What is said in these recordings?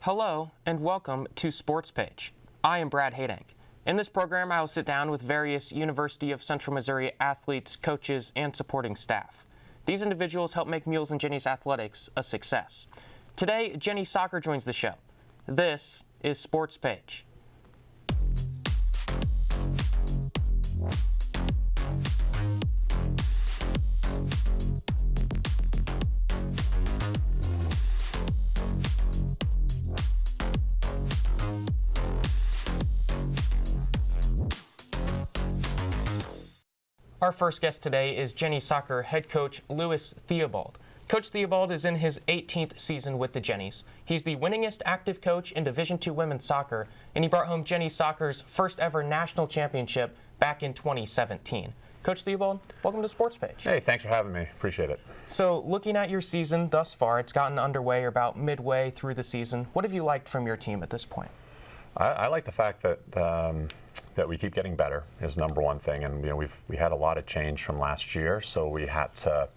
Hello and welcome to Sportspage. I am Brad Hadank. In this program, I will sit down with various University of Central Missouri athletes, coaches, and supporting staff. These individuals help make Mules and Jennies athletics a success. Today, Jennies Soccer joins the show. This is Sportspage. Our first guest today is Jennies Soccer head coach Louis Theobald. Coach Theobald is in his 18th season with the Jennies. He's the winningest active coach in Division II women's soccer, and he brought home Jennies Soccer's first ever national championship back in 2017. Coach Theobald, welcome to Sportspage. Hey, thanks for having me. Appreciate it. So, looking at your season thus far, it's gotten underway about midway through the season. What have you liked from your team at this point? I like the fact that that we keep getting better is number one thing, and we had a lot of change from last year, so we had to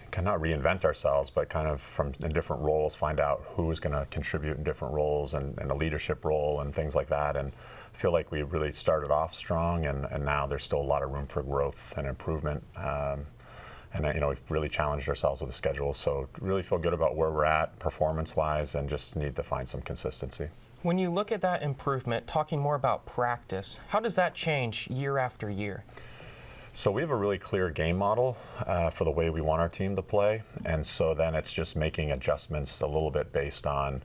kind of reinvent ourselves, but kind of from in different roles, find out who was going to contribute in different roles and a leadership role and things like that. And I feel like we really started off strong, and now there's still a lot of room for growth and improvement. And we've really challenged ourselves with the schedule, so really feel good about where we're at performance-wise, and just need to find some consistency. When you look at that improvement, talking more about practice, how does that change year after year? So we have a really clear game model for the way we want our team to play, and so then it's just making adjustments a little bit based on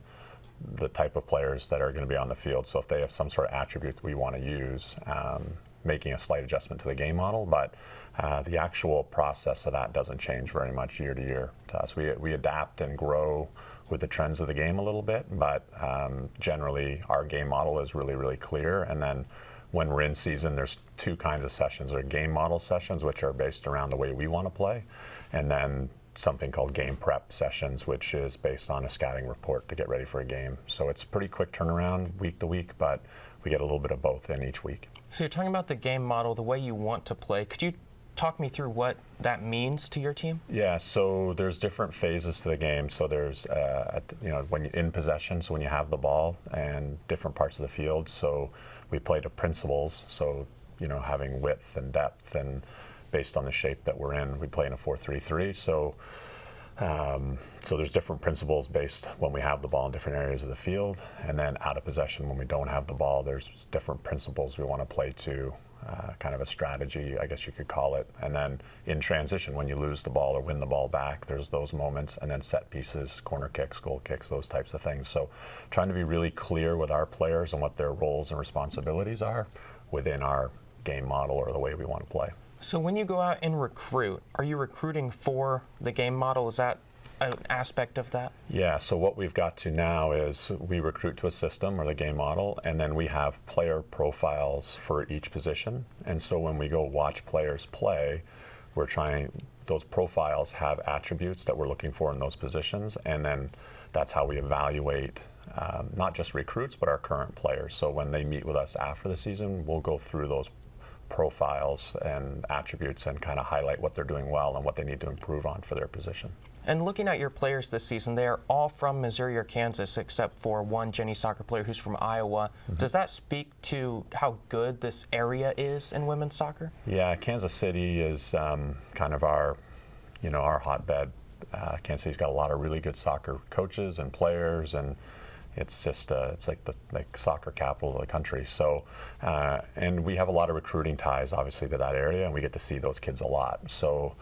the type of players that are going to be on the field. So if they have some sort of attribute we want to use, making a slight adjustment to the game model, but the actual process of that doesn't change very much year to year to us. We adapt and grow with the trends of the game a little bit, but generally our game model is really, really clear. And then when we're in season, there's two kinds of sessions. There are game model sessions, which are based around the way we want to play, and then something called game prep sessions, which is based on a scouting report to get ready for a game. So it's pretty quick turnaround week to week, but we get a little bit of both in each week. So you're talking about the game model, the way you want to play. Could you talk me through what that means to your team? Yeah, so there's different phases to the game. So there's, when you're in possession, so when you have the ball, and different parts of the field. So we play to principles, so, having width and depth, and based on the shape that we're in, we play in a 4-3-3. So there's different principles based when we have the ball in different areas of the field, and then out of possession when we don't have the ball, there's different principles we want to play to, kind of a strategy, I guess you could call it. And then in transition, when you lose the ball or win the ball back, there's those moments, and then set pieces, corner kicks, goal kicks, those types of things. So trying to be really clear with our players and what their roles and responsibilities are within our game model or the way we want to play. So when you go out and recruit, are you recruiting for the game model? Is that an aspect of that? Yeah, so what we've got to now is we recruit to a system or the game model, and then we have player profiles for each position. And so when we go watch players play, we're trying, those profiles have attributes that we're looking for in those positions, and then that's how we evaluate not just recruits, but our current players. So when they meet with us after the season, we'll go through those profiles and attributes and kind of highlight what they're doing well and what they need to improve on for their position. And looking at your players this season, they are all from Missouri or Kansas, except for one Jennies soccer player who's from Iowa. Mm-hmm. Does that speak to how good this area is in women's soccer? Yeah, Kansas City is kind of our hotbed. Kansas City's got a lot of really good soccer coaches and players, and it's just it's like the soccer capital of the country. So and we have a lot of recruiting ties, obviously, to that area, and we get to see those kids a lot. So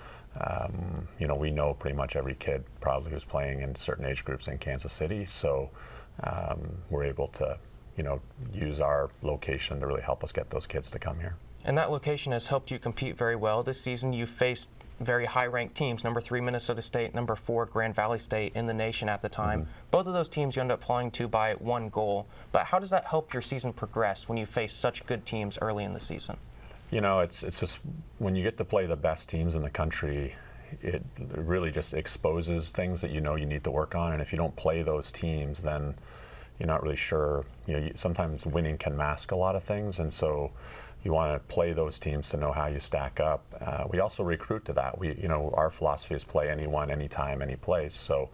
we know pretty much every kid probably who's playing in certain age groups in Kansas City. So we're able to use our location to really help us get those kids to come here. And that location has helped you compete very well this season. You faced very high-ranked teams, number 3 Minnesota State, number 4 Grand Valley State in the nation at the time. Mm-hmm. Both of those teams you end up falling to by 1 goal. But how does that help your season progress when you face such good teams early in the season? It's just when you get to play the best teams in the country, it really just exposes things that you need to work on. And if you don't play those teams, then you're not really sure. Sometimes winning can mask a lot of things, and so you want to play those teams to know how you stack up. We also recruit to that. Our philosophy is play anyone, anytime, any place. So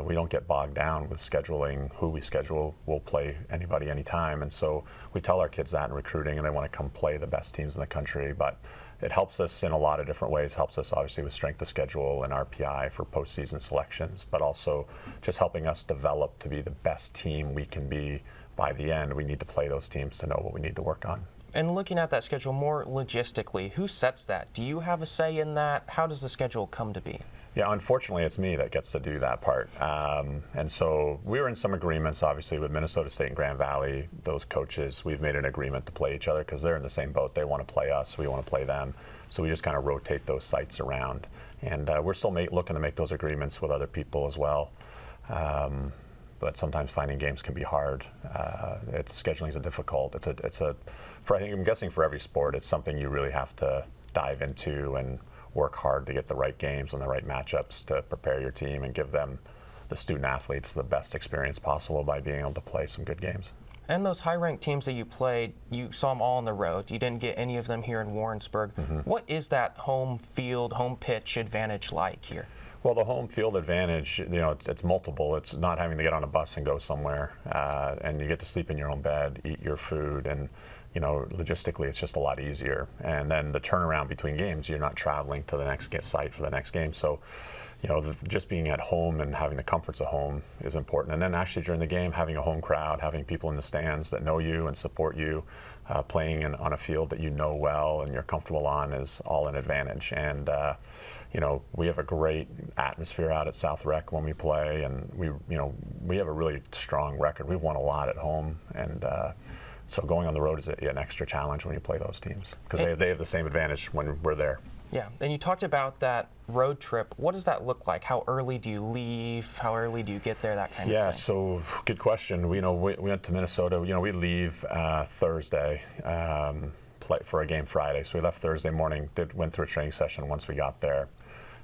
we don't get bogged down with scheduling who we schedule. We'll play anybody, anytime. And so we tell our kids that in recruiting, and they want to come play the best teams in the country. But it helps us in a lot of different ways. Helps us obviously with strength of schedule and RPI for postseason selections, but also just helping us develop to be the best team we can be by the end. We need to play those teams to know what we need to work on. And looking at that schedule more logistically, who sets that? Do you have a say in that? How does the schedule come to be? Yeah, unfortunately, it's me that gets to do that part. And so we were in some agreements, obviously, with Minnesota State and Grand Valley. Those coaches, we've made an agreement to play each other because they're in the same boat. They want to play us, we want to play them. So we just kind of rotate those sites around. And we're still looking to make those agreements with other people as well. But sometimes finding games can be hard. Scheduling is difficult. I'm guessing for every sport, it's something you really have to dive into and work hard to get the right games and the right matchups to prepare your team and give them, the student athletes, the best experience possible by being able to play some good games. And those high-ranked teams that you played, you saw them all on the road. You didn't get any of them here in Warrensburg. What is that home field, home pitch advantage like here? Well, the home field advantage, it's multiple. It's not having to get on a bus and go somewhere, and you get to sleep in your own bed, eat your food, and logistically it's just a lot easier. And then the turnaround between games, you're not traveling to the next site for the next game. So, just being at home and having the comforts of home is important. And then actually during the game, having a home crowd, having people in the stands that know you and support you, playing on a field that you know well and you're comfortable on is all an advantage. And we have a great atmosphere out at South Rec when we play, and we have a really strong record. We've won a lot at home, and so going on the road is an extra challenge when you play those teams because they have the same advantage when we're there. Yeah, and you talked about that road trip. What does that look like? How early do you leave? How early do you get there? That kind of thing. Yeah, so good question. We went to Minnesota. We leave Thursday. Play for a game Friday. So we left Thursday morning. Went through a training session once we got there,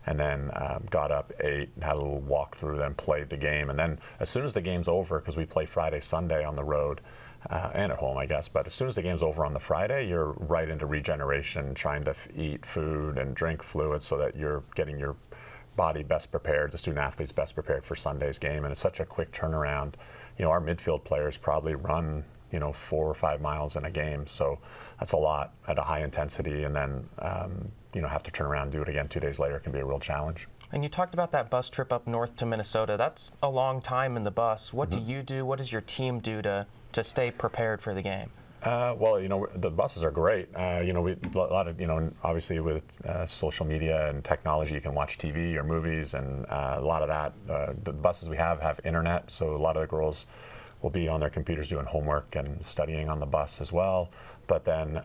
and then got up, ate, had a little walk through, then played the game. And then as soon as the game's over, because we play Friday, Sunday on the road. And at home, I guess. But as soon as the game's over on the Friday, you're right into regeneration, trying to eat food and drink fluids so that you're getting your body best prepared, the student athletes best prepared for Sunday's game. And it's such a quick turnaround. Our midfield players probably run 4 or 5 miles in a game. So that's a lot at a high intensity. And then, have to turn around and do it again 2 days later can be a real challenge. And you talked about that bus trip up north to Minnesota. That's a long time in the bus. What do you do? What does your team do to stay prepared for the game? Well, the buses are great. A lot of, obviously with social media and technology, you can watch TV or movies, and a lot of that. The buses we have internet, so a lot of the girls will be on their computers doing homework and studying on the bus as well. But then,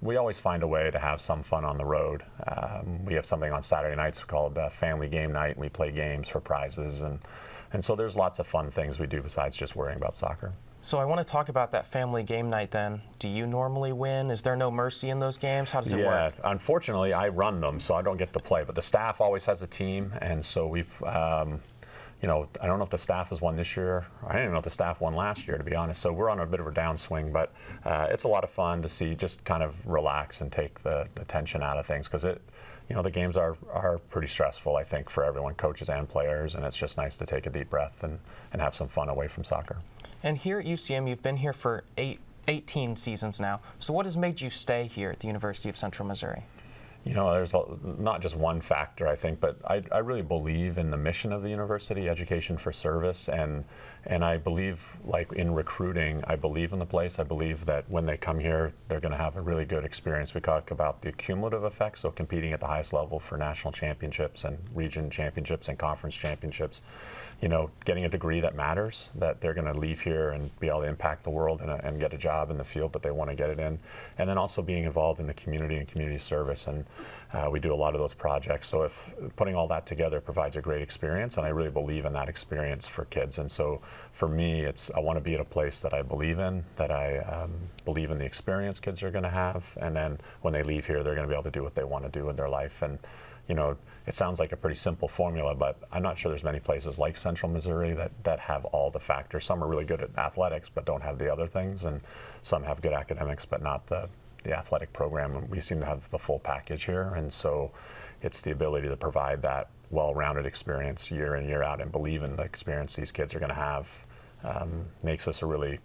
we always find a way to have some fun on the road. We have something on Saturday nights called Family Game Night, and we play games for prizes. And so there's lots of fun things we do besides just worrying about soccer. So I want to talk about that family game night then. Do you normally win? Is there no mercy in those games? How does it work? Yeah, unfortunately, I run them, so I don't get to play. But the staff always has a team, and so we've, I don't know if the staff has won this year. I don't even know if the staff won last year, to be honest. So we're on a bit of a downswing, but it's a lot of fun to see, just kind of relax and take the tension out of things, because the games are pretty stressful, I think, for everyone, coaches and players, and it's just nice to take a deep breath and have some fun away from soccer. And here at UCM, you've been here for 18 seasons now. So what has made you stay here at the University of Central Missouri? There's not just one factor, I think, but I really believe in the mission of the university, education for service, and I believe, like in recruiting, I believe in the place. I believe that when they come here, they're going to have a really good experience. We talk about the cumulative effect, so competing at the highest level for national championships and region championships and conference championships. Getting a degree that matters, that they're going to leave here and be able to impact the world and get a job in the field that they want to get it in. And then also being involved in the community and community service. And we do a lot of those projects. So if putting all that together provides a great experience, and I really believe in that experience for kids. And so for me, I want to be at a place that I believe in, that I believe in the experience kids are going to have. And then when they leave here, they're going to be able to do what they want to do in their life. And it sounds like a pretty simple formula, but I'm not sure there's many places like Central Missouri that have all the factors. Some are really good at athletics, but don't have the other things, and some have good academics, but not the athletic program. And we seem to have the full package here, and so it's the ability to provide that well-rounded experience year in, year out, and believe in the experience these kids are going to have, makes this a really,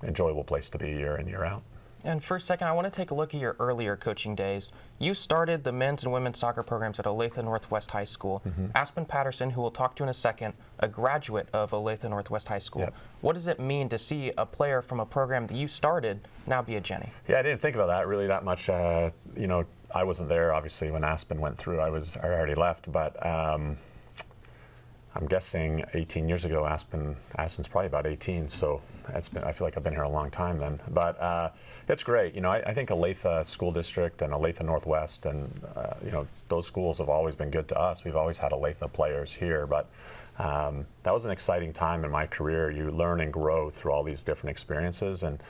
enjoyable place to be year in, year out. And for a second, I want to take a look at your earlier coaching days. You started the men's and women's soccer programs at Olathe Northwest High School. Aspen Patterson, who we'll talk to in a second, a graduate of Olathe Northwest High School. Yep. What does it mean to see a player from a program that you started now be a Jenny? Yeah, I didn't think about that really that much. I wasn't there, obviously, when Aspen went through. I already left, but I'm guessing 18 years ago, Aspen's probably about 18, so I feel like I've been here a long time then. But it's great. I think Olathe School District and Olathe Northwest and, those schools have always been good to us. We've always had Olathe players here, but that was an exciting time in my career. You learn and grow through all these different experiences. And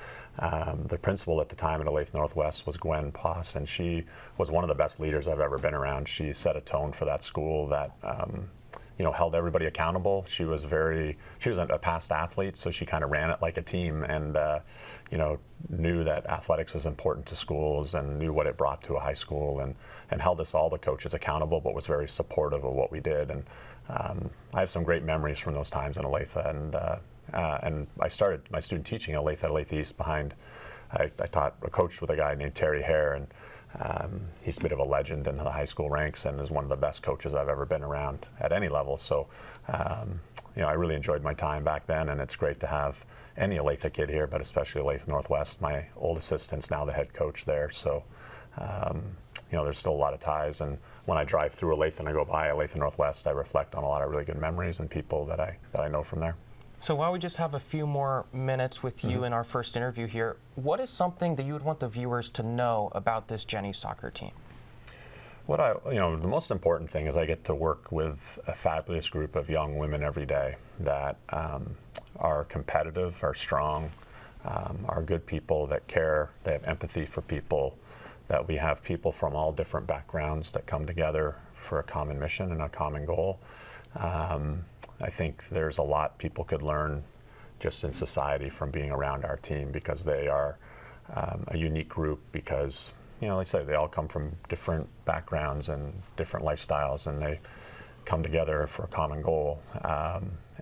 the principal at the time at Olathe Northwest was Gwen Poss, and she was one of the best leaders I've ever been around. She set a tone for that school that held everybody accountable. She was a past athlete, so she kind of ran it like a team, and knew that athletics was important to schools and knew what it brought to a high school, and held us all, the coaches, accountable, but was very supportive of what we did. And I have some great memories from those times in Olathe, and I started my student teaching at Olathe East behind. I coached with a guy named Terry Hare, and he's a bit of a legend in the high school ranks and is one of the best coaches I've ever been around at any level. So, I really enjoyed my time back then, and it's great to have any Olathe kid here, but especially Olathe Northwest. My old assistant's now the head coach there. So, there's still a lot of ties. And when I drive through Olathe and I go by Olathe Northwest, I reflect on a lot of really good memories and people that I know from there. So while we just have a few more minutes with you in our first interview here, what is something that you would want the viewers to know about this Jennies soccer team? The most important thing is I get to work with a fabulous group of young women every day that are competitive, are strong, are good people that care, they have empathy for people, that we have people from all different backgrounds that come together for a common mission and a common goal. I think there's a lot people could learn just in society from being around our team, because they are a unique group, because, like I say, they all come from different backgrounds and different lifestyles, and they come together for a common goal,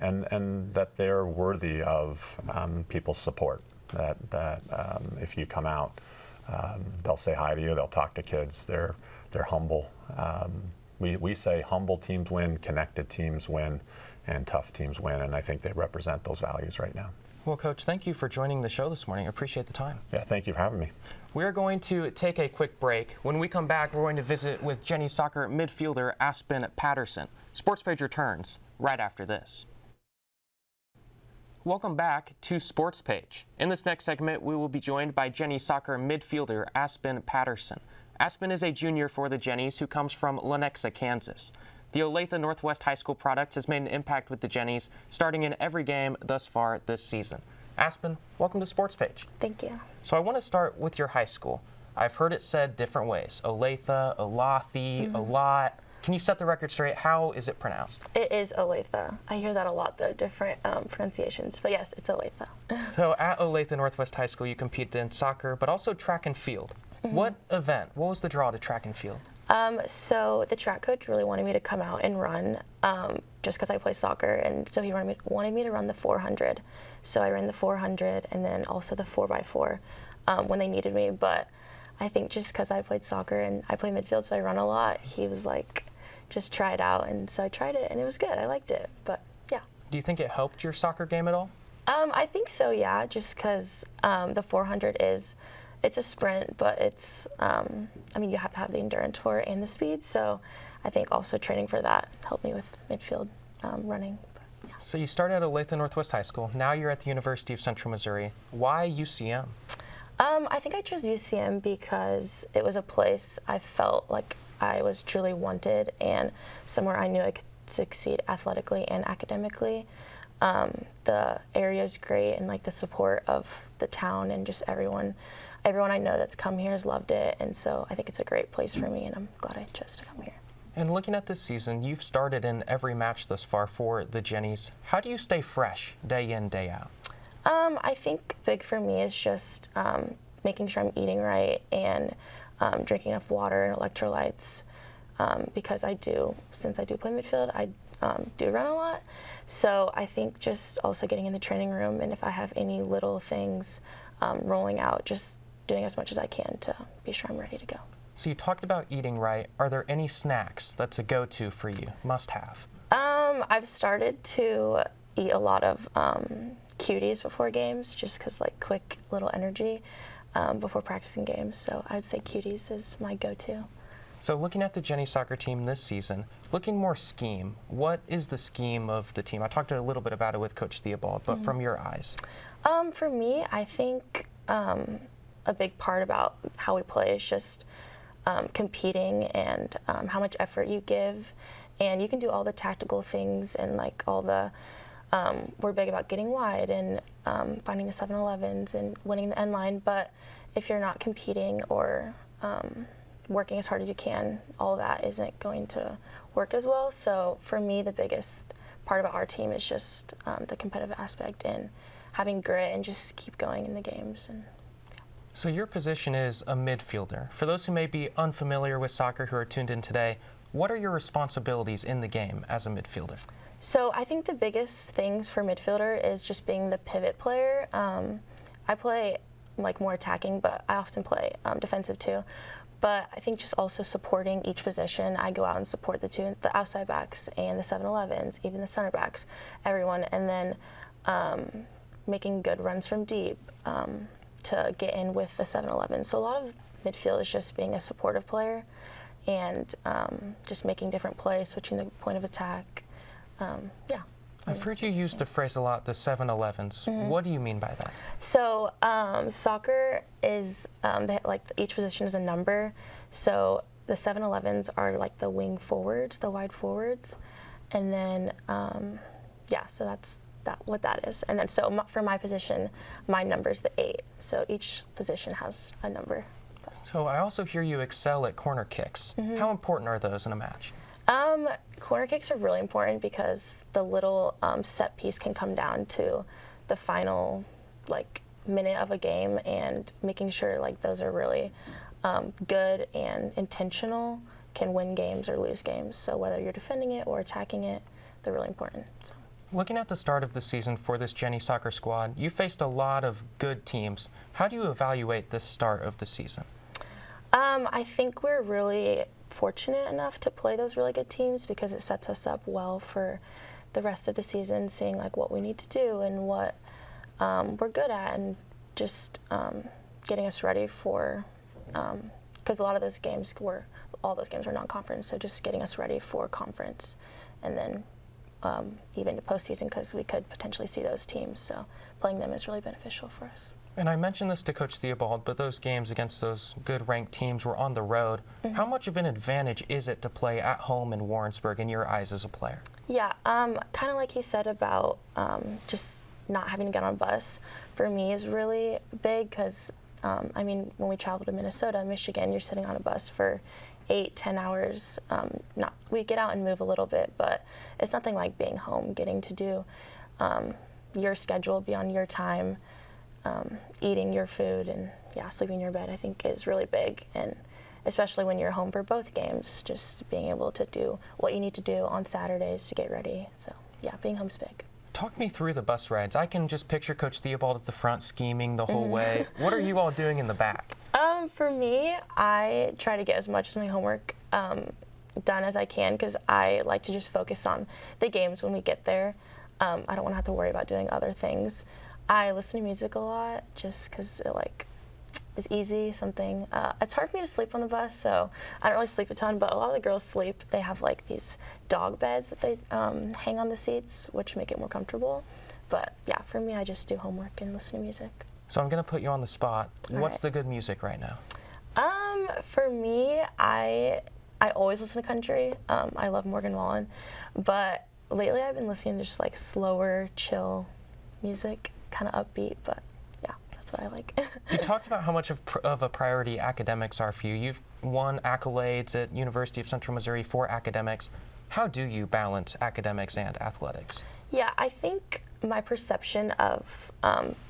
and that they're worthy of people's support, that if you come out, they'll say hi to you, they'll talk to kids, they're humble. We say humble teams win, connected teams win, and tough teams win, and I think they represent those values right now. Well, Coach, thank you for joining the show this morning. I appreciate the time. Yeah, thank you for having me. We're going to take a quick break. When we come back, we're going to visit with Jennies soccer midfielder Aspen Patterson. Sportspage returns right after this. Welcome back to Sportspage. In this next segment, we will be joined by Jennies soccer midfielder Aspen Patterson. Aspen is a junior for the Jennies who comes from Lenexa, Kansas. The Olathe Northwest High School product has made an impact with the Jennies, starting in every game thus far this season. Aspen, welcome to Sportspage. Thank you. So I want to start with your high school. I've heard it said different ways. Olathe, Olathe, Olat. Can you set the record straight? How is it pronounced? It is Olathe. I hear that a lot, though, different pronunciations. But yes, it's Olathe. So at Olathe Northwest High School, you competed in soccer, but also track and field. What was the draw to track and field? So the track coach really wanted me to come out and run just because I play soccer, and so he wanted me to run the 400. So I ran the 400 and then also the 4x4 when they needed me. But I think just because I played soccer and I play midfield, so I run a lot, he was like, just try it out. And so I tried it, and it was good. I liked it, but yeah. Do you think it helped your soccer game at all? I think so, yeah, just because the 400 it's a sprint, but it's, you have to have the endurance for it and the speed. So I think also training for that helped me with midfield running. But, yeah. So you started at Olathe Northwest High School. Now you're at the University of Central Missouri. Why UCM? I think I chose UCM because it was a place I felt like I was truly wanted and somewhere I knew I could succeed athletically and academically. The area is great, and like the support of the town and just everyone I know that's come here has loved it, and so I think it's a great place for me, and I'm glad I chose to come here. And looking at this season, you've started in every match thus far for the Jennies. How do you stay fresh day in, day out? I think big for me is just making sure I'm eating right and drinking enough water and electrolytes. because since I do play midfield, I do run a lot. So I think just also getting in the training room, and if I have any little things rolling out, just doing as much as I can to be sure I'm ready to go. So you talked about eating right. Are there any snacks that's a go-to for you, must have? I've started to eat a lot of cuties before games, just because like quick little energy before practicing games. So I'd say cuties is my go-to. So looking at the Jennies soccer team this season, looking more scheme, what is the scheme of the team? I talked a little bit about it with Coach Theobald, but from your eyes? For me, I think a big part about how we play is just competing and how much effort you give. And you can do all the tactical things and like all the, we're big about getting wide and finding the 7-Elevens and winning the end line. But if you're not competing or working as hard as you can, all that isn't going to work as well. So for me, the biggest part about our team is just the competitive aspect and having grit and just keep going in the games. And so your position is a midfielder. For those who may be unfamiliar with soccer who are tuned in today, what are your responsibilities in the game as a midfielder? So I think the biggest things for midfielder is just being the pivot player. I play like more attacking, but I often play defensive too. But I think just also supporting each position. I go out and support the outside backs and the 7-Elevens, even the center backs, everyone, and then making good runs from deep to get in with the 7-Elevens. So a lot of midfield is just being a supportive player and just making different plays, switching the point of attack. Yeah. I've heard you use the phrase a lot, the 7-Elevens. What do you mean by that? So soccer is, like each position is a number. So the 7-Elevens are like the wing forwards, the wide forwards. And then, yeah, so that's what that is. And then so for my position, my number is the 8. So each position has a number. So I also hear you excel at corner kicks. How important are those in a match? Corner kicks are really important because the little set piece can come down to the final like minute of a game, and making sure like those are really good and intentional can win games or lose games. So whether you're defending it or attacking it, they're really important. So. Looking at the start of the season for this Jennies soccer squad, you faced a lot of good teams. How do you evaluate the start of the season? I think we're really fortunate enough to play those really good teams because it sets us up well for the rest of the season, seeing like what we need to do and what we're good at, and just getting us ready for, because a lot of those games all those games were non-conference, so just getting us ready for conference, and then even to postseason, because we could potentially see those teams, so playing them is really beneficial for us. And I mentioned this to Coach Theobald, but those games against those good ranked teams were on the road. How much of an advantage is it to play at home in Warrensburg in your eyes as a player? Yeah, kind of like he said about just not having to get on a bus, for me is really big because, I mean, when we travel to Minnesota, Michigan, you're sitting on a bus for 8-10 hours. We get out and move a little bit, but it's nothing like being home, getting to do your schedule, be on your time, eating your food, and yeah, sleeping in your bed, I think is really big. And especially when you're home for both games, just being able to do what you need to do on Saturdays to get ready. So yeah, being home's big. Talk me through the bus rides. I can just picture Coach Theobald at the front scheming the whole way. What are you all doing in the back? For me, I try to get as much of my homework done as I can, because I like to just focus on the games when we get there. I don't want to have to worry about doing other things. I listen to music a lot just because it is easy, something. It's hard for me to sleep on the bus, so I don't really sleep a ton, but a lot of the girls sleep. They have like these dog beds that they hang on the seats, which make it more comfortable. But yeah, for me, I just do homework and listen to music. So I'm gonna put you on the spot. What's the good music right now? For me, I always listen to country. I love Morgan Wallen, but lately I've been listening to just like slower, chill music, kind of upbeat, but yeah, that's what I like. You talked about how much of a priority academics are for you. You've won accolades at University of Central Missouri for academics. How do you balance academics and athletics? Yeah, I think my perception of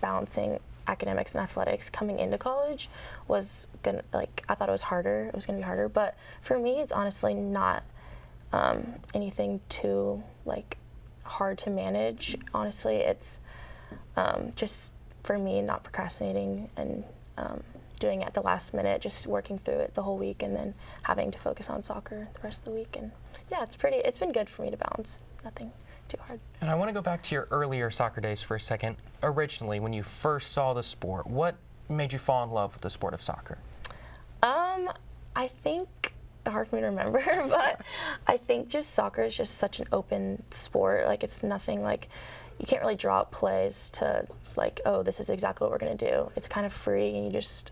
balancing academics and athletics coming into college was gonna, like, I thought it was harder. It was gonna be harder, but for me, it's honestly not anything too like hard to manage. Honestly, it's just for me not procrastinating and doing it at the last minute, just working through it the whole week, and then having to focus on soccer the rest of the week. And yeah, it's been good for me to balance. Nothing too hard. And I want to go back to your earlier soccer days for a second. Originally, when you first saw the sport, what made you fall in love with the sport of soccer? I think, hard for me to remember, but I think just soccer is just such an open sport. Like, it's nothing like, you can't really draw up plays to like, oh, this is exactly what we're gonna do. It's kind of free, and you just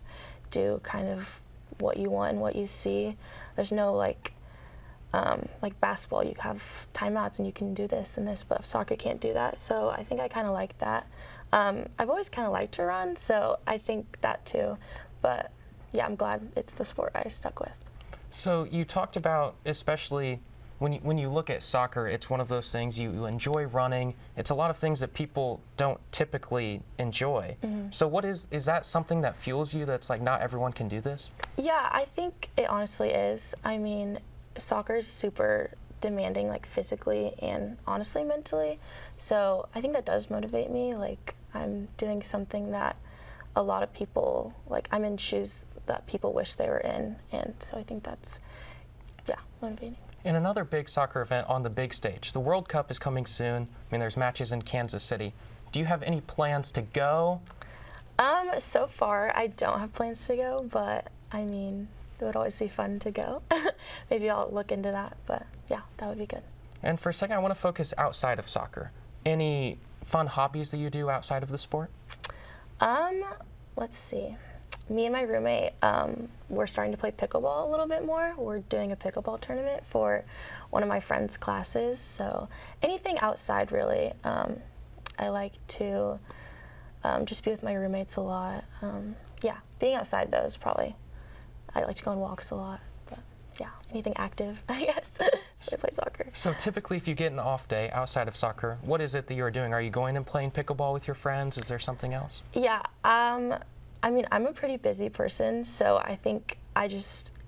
do kind of what you want and what you see. There's no like basketball, you have timeouts and you can do this and this, but soccer can't do that. So I think I kind of like that. I've always kind of liked to run, so I think that too. But yeah, I'm glad it's the sport I stuck with. So you talked about, especially when you look at soccer, it's one of those things you enjoy running. It's a lot of things that people don't typically enjoy. So what is that something that fuels you, that's like not everyone can do this? Yeah, I think it honestly is. I mean, soccer is super demanding, like physically and honestly mentally. So I think that does motivate me. Like, I'm doing something that a lot of people, like, I'm in shoes that people wish they were in, and so I think that's, yeah, motivating. And another big soccer event on the big stage, the World Cup is coming soon. I mean, there's matches in Kansas City. Do you have any plans to go? So far, I don't have plans to go, but I mean, it would always be fun to go. Maybe I'll look into that, but yeah, that would be good. And for a second, I want to focus outside of soccer. Any fun hobbies that you do outside of the sport? Let's see. Me and my roommate, we're starting to play pickleball a little bit more. We're doing a pickleball tournament for one of my friend's classes. So anything outside, really. I like to just be with my roommates a lot. Yeah, being outside, though, is probably, I like to go on walks a lot. But yeah, anything active, I guess. So I play soccer. So typically, if you get an off day outside of soccer, what is it that you're doing? Are you going and playing pickleball with your friends? Is there something else? Yeah, I mean, I'm a pretty busy person, so I think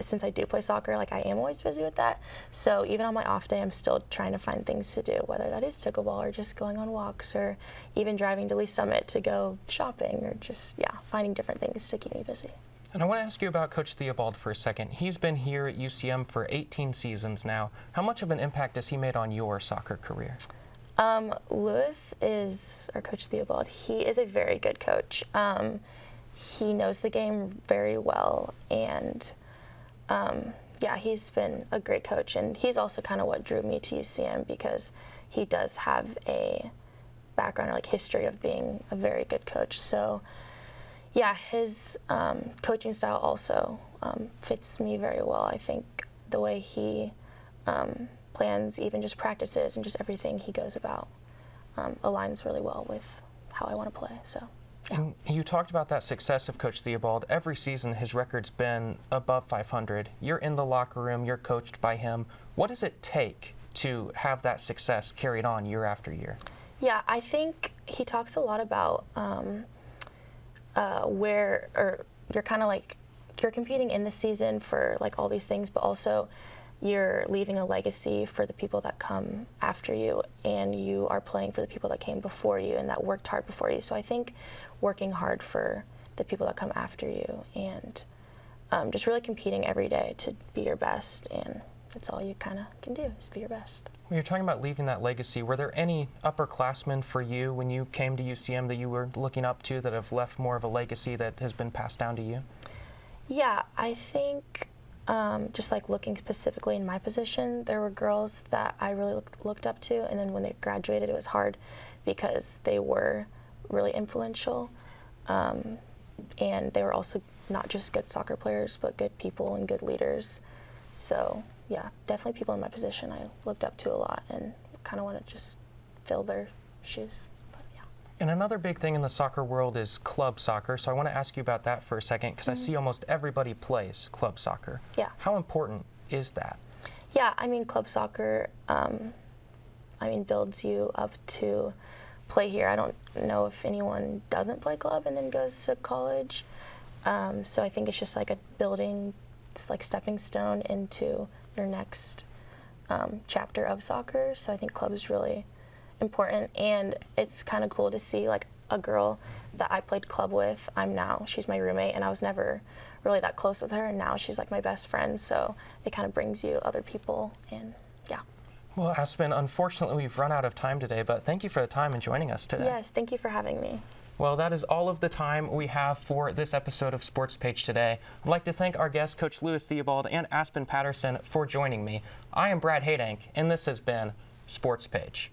since I do play soccer, like, I am always busy with that. So even on my off day, I'm still trying to find things to do, whether that is pickleball or just going on walks or even driving to Lee Summit to go shopping, or just, yeah, finding different things to keep me busy. And I want to ask you about Coach Theobald for a second. He's been here at UCM for 18 seasons now. How much of an impact has he made on your soccer career? Lewis is, or Coach Theobald, he is a very good coach. He knows the game very well, and yeah, he's been a great coach, and he's also kind of what drew me to UCM, because he does have a background, or like history, of being a very good coach. So yeah, his coaching style also fits me very well. I think the way he plans even just practices and just everything he goes about aligns really well with how I want to play. So. Yeah. And you talked about that success of Coach Theobald. Every season, his record's been above 500. You're in the locker room. You're coached by him. What does it take to have that success carried on year after year? Yeah, I think he talks a lot about where you're kind of like, you're competing in the season for like all these things, but also you're leaving a legacy for the people that come after you, and you are playing for the people that came before you and that worked hard before you. So I think working hard for the people that come after you, and just really competing every day to be your best, and that's all you kind of can do, is be your best. When you're talking about leaving that legacy, were there any upperclassmen for you when you came to UCM that you were looking up to that have left more of a legacy that has been passed down to you? Yeah, I think just like looking specifically in my position, there were girls that I really looked up to, and then when they graduated, it was hard because they were really influential, and they were also not just good soccer players, but good people and good leaders. So yeah, definitely people in my position I looked up to a lot and kind of want to just fill their shoes. But yeah. And another big thing in the soccer world is club soccer, so I want to ask you about that for a second, because I see almost everybody plays club soccer. Yeah. How important is that? Yeah, I mean, club soccer, builds you up to play here. I don't know if anyone doesn't play club and then goes to college. So I think it's just like a building, it's like stepping stone into your next chapter of soccer. So I think club is really important, and it's kind of cool to see like a girl that I played club with. She's my roommate, and I was never really that close with her, and now she's like my best friend. So it kind of brings you other people, and yeah. Well, Aspen, unfortunately we've run out of time today, but thank you for the time and joining us today. Yes, thank you for having me. Well, that is all of the time we have for this episode of Sports Page today. I'd like to thank our guests, Coach Lewis Theobald and Aspen Patterson, for joining me. I am Brad Hadank, and this has been Sports Page.